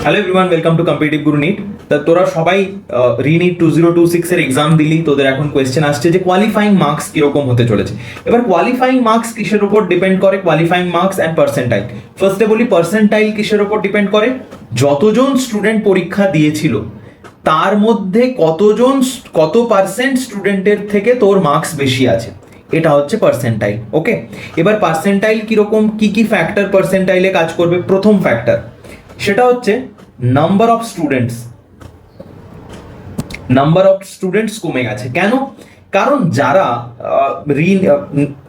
Hello everyone, welcome to competitive Guru NEET. তা তোরা সবাই রিনিট 2026 এর এক্সাম দিলি। তোদের এখন কোয়েশ্চেন আসছে যে কোয়ালিফাইং মার্কস কিরকম হতে চলেছে। এবার কোয়ালিফাইং মার্কস কিসের উপর ডিপেন্ড করে? Qualifying marks and percentile. ফার্স্টে বলি, পার্সেন্টাইল কিসের উপর ডিপেন্ড করে? যতজন স্টুডেন্ট পরীক্ষা দিয়েছিল তার মধ্যে কত পার্সেন্ট স্টুডেন্টের থেকে তোর মার্কস বেশি আছে, এটা হচ্ছে পার্সেন্টাইল। ওকে, এবার পার্সেন্টাইল কিরকম, কি কি ফ্যাক্টর পার্সেন্টাইলে কাজ করবে? প্রথম ফ্যাক্টর সেটা হচ্ছে নাম্বার অফ স্টুডেন্টস কমে গেছে। কেন? কারণ যারা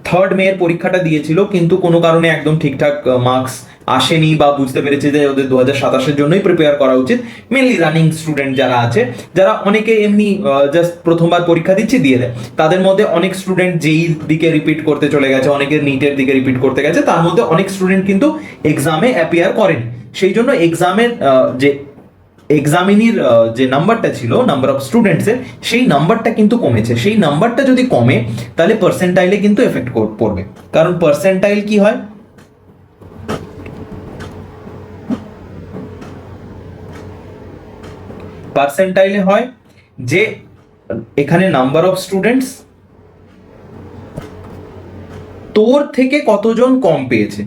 থার্ড মে এর পরীক্ষাটা দিয়েছিল কিন্তু কোনো কারণে একদম ঠিকঠাক মার্কস আসেনি বা বুঝতে পেরেছে যে ওদের 2027-এর জন্যই প্রিপেয়ার করা উচিত, মেনলি রানিং স্টুডেন্ট যারা আছে, যারা অনেকে এমনি জাস্ট প্রথমবার পরীক্ষা দিচ্ছে দিয়ে দেয়, তাদের মধ্যে অনেক স্টুডেন্ট যেই দিকে রিপিট করতে চলে গেছে, অনেকে নিটের দিকে রিপিট করতে গেছে, তার মধ্যে অনেক স্টুডেন্ট কিন্তু এক্সামে অ্যাপিয়ার করেনি। সেই জন্য এক্সামিনির যে নাম্বারটা ছিল, নাম্বার অফ স্টুডেন্টসের, সেই নাম্বারটা কিন্তু কমেছে। সেই নাম্বারটা যদি কমে তাহলে পার্সেন্টাইলে কিন্তু এফেক্ট পড়বে। কারণ পার্সেন্টাইল কি হয়? পার্সেন্টাইলে হয় যে এখানে নাম্বার অফ স্টুডেন্টস তোর থেকে কতজন কম পেয়েছে,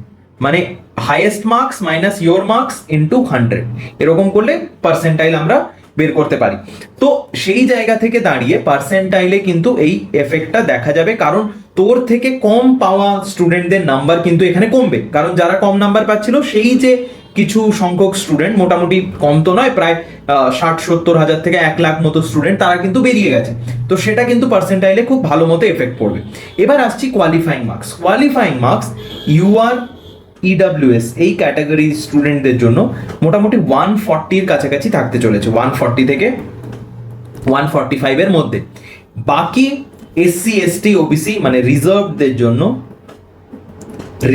মানে highest marks minus your marks into 100, এরকম করলে পার্সেন্টাইল আমরা বের করতে পারি। তো সেই জায়গা থেকে দাঁড়িয়ে পার্সেন্টাইলে কিন্তু এই এফেক্টটা দেখা যাবে, কারণ তোর থেকে কম পাওয়া স্টুডেন্টদের নাম্বার কিন্তু এখানে কমবে। কারণ যারা কম নাম্বার পাচ্ছিল, সেই যে কিছু সংখ্যক স্টুডেন্ট, মোটামুটি কম তো নয়, প্রায় 60-70 হাজার থেকে 1 লাখ মতো স্টুডেন্ট, তারা কিন্তু বেরিয়ে গেছে। তো সেটা কিন্তু পার্সেন্টাইলে খুব ভালো মতো এফেক্ট পড়বে। এবার আসছি qualifying marks. Qualifying marks UR EWS এই ক্যাটাগরি স্টুডেন্টদের জন্য মোটামুটি 140-এর কাছাকাছি থাকতে চলেছে, 140 থেকে 145 এর মধ্যে। বাকি এসসি এসটি ওবিসি মানে রিজার্ভদের জন্য,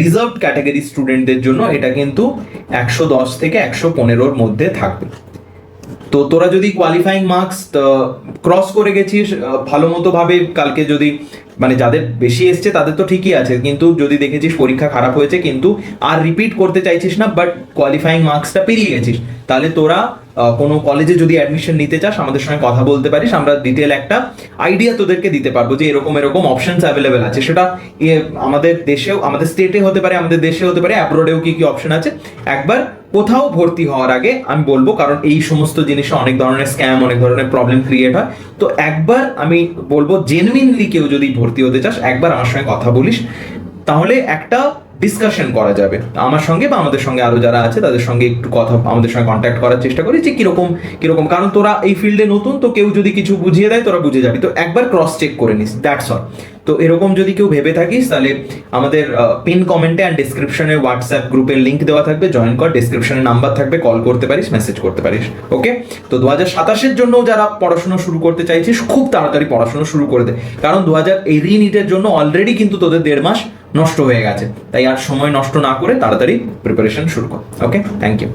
রিজার্ভ ক্যাটাগরি স্টুডেন্টদের জন্য এটা কিন্তু 110 থেকে 115-এর মধ্যে থাকবে। তো তোরা যদি কোয়ালিফাইং মার্কস ক্রস করে গেছিস ভালো মতো ভাবে, কালকে যদি মানে যাদের বেশি এসছে তাদের তো ঠিকই আছে, কিন্তু যদি দেখেছিস পরীক্ষা খারাপ হয়েছে কিন্তু আর রিপিট করতে চাইছিস না, বাট কোয়ালিফাইং মার্কসটা পেরিয়ে গেছিস, তাহলে তোরা কোনো কলেজে যদি অ্যাডমিশন নিতে চাস আমাদের সঙ্গে কথা বলতে পারিস। আমরা ডিটেল একটা আইডিয়া তোদেরকে দিতে পারবো যে এরকম অপশনস অ্যাভেলেবেল আছে। সেটা আমাদের দেশেও, আমাদের স্টেটে হতে পারে, আমাদের দেশে হতে পারে, অ্যাব্রোডেও কি কি অপশন আছে। একবার কোথাও ভর্তি হওয়ার আগে আমি বলবো, কারণ এই সমস্ত জিনিসে অনেক ধরনের স্ক্যাম, অনেক ধরনের প্রবলেম ক্রিয়েট হয়। তো একবার আমি বলবো জেনুইনলি কেউ যদি ভর্তি হতে চাস একবার আমার সঙ্গে কথা বলিস, তাহলে একটা ডিসকাশন করা যাবে আমার সঙ্গে বা আমাদের সঙ্গে আরো যারা আছে তাদের সঙ্গে একটু কথা, আমাদের সঙ্গে কন্ট্যাক্ট করার চেষ্টা করি যে কিরকম, কারণ তোরা এই ফিল্ডে নতুন, তো কেউ যদি কিছু বুঝিয়ে দেয় তোরা বুঝে যাবি, তো একবার ক্রস চেক করে নিস, দ্যাটস অল। তো এরকম যদি কেউ ভেবে থাকিস তাহলে আমাদের পিন কমেন্টে অ্যান্ড ডিসক্রিপশনে হোয়াটসঅ্যাপ গ্রুপের লিঙ্ক দেওয়া থাকবে, জয়েন কর, ডিসক্রিপশনে নাম্বার থাকবে, কল করতে পারিস, মেসেজ করতে পারিস। ওকে, তো 2027-এর জন্য যারা পড়াশোনা শুরু করতে চাইছিস খুব তাড়াতাড়ি পড়াশোনা শুরু করে দে, কারণ এই রিনিটের জন্য অলরেডি কিন্তু তোদের 1.5 মাস নষ্ট হয়ে গেছে। তাই আর সময় নষ্ট না করে তাড়াতাড়ি প্রিপারেশন শুরু কর। ওকে, থ্যাংক ইউ।